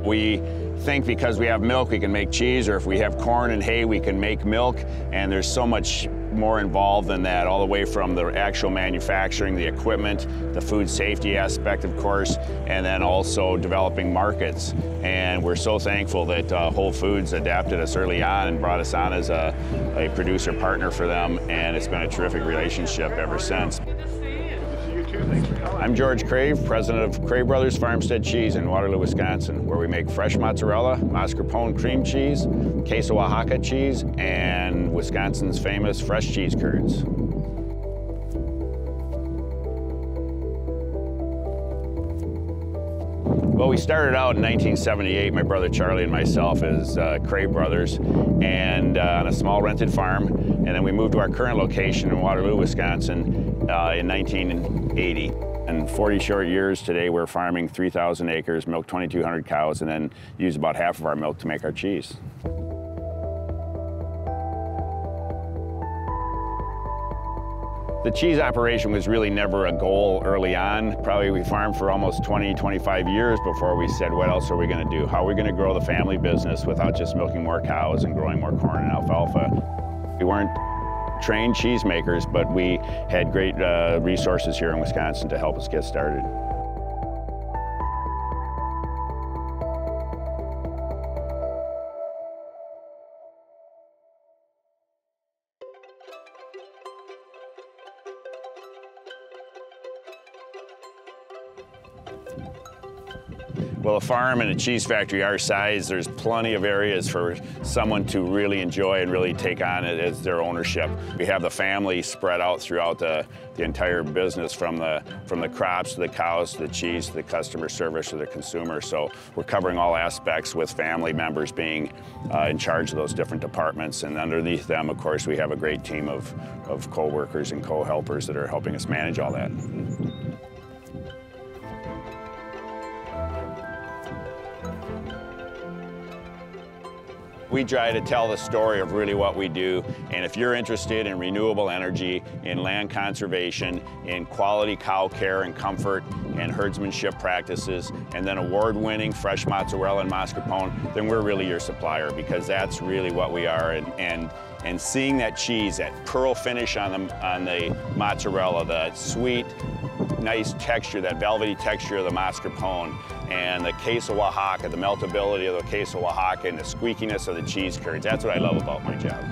We think because we have milk we can make cheese, or if we have corn and hay we can make milk, and there's so much more involved than that, all the way from the actual manufacturing, the equipment, the food safety aspect, of course, and then also developing markets. And we're so thankful that Whole Foods adapted us early on and brought us on as a producer partner for them, and it's been a terrific relationship ever since. I'm George Crave, president of Crave Brothers Farmstead Cheese in Waterloo, Wisconsin, where we make fresh mozzarella, mascarpone cream cheese, Queso Oaxaca cheese, and Wisconsin's famous fresh cheese curds. Well, we started out in 1978, my brother Charlie and myself, as Crave Brothers, and on a small rented farm. And then we moved to our current location in Waterloo, Wisconsin in 1980. In 40 short years today, we're farming 3,000 acres, milk 2,200 cows, and then use about half of our milk to make our cheese. The cheese operation was really never a goal early on. Probably we farmed for almost 20, 25 years before we said, what else are we going to do? How are we going to grow the family business without just milking more cows and growing more corn and alfalfa? We weren't trained cheesemakers, but we had great resources here in Wisconsin to help us get started. Well, a farm and a cheese factory our size, there's plenty of areas for someone to really enjoy and really take on it as their ownership. We have the family spread out throughout the entire business, from the crops to the cows to the cheese to the customer service to the consumer. So we're covering all aspects, with family members being in charge of those different departments. And underneath them, of course, we have a great team of co-workers and co-helpers that are helping us manage all that. We try to tell the story of really what we do, and if you're interested in renewable energy, in land conservation, in quality cow care and comfort, and herdsmanship practices, and then award-winning fresh mozzarella and mascarpone, then we're really your supplier, because that's really what we are. And seeing that cheese, that pearl finish on the mozzarella, the sweet, nice texture, that velvety texture of the mascarpone, and the Queso Oaxaca, the meltability of the Queso Oaxaca, and the squeakiness of the cheese curds. That's what I love about my job.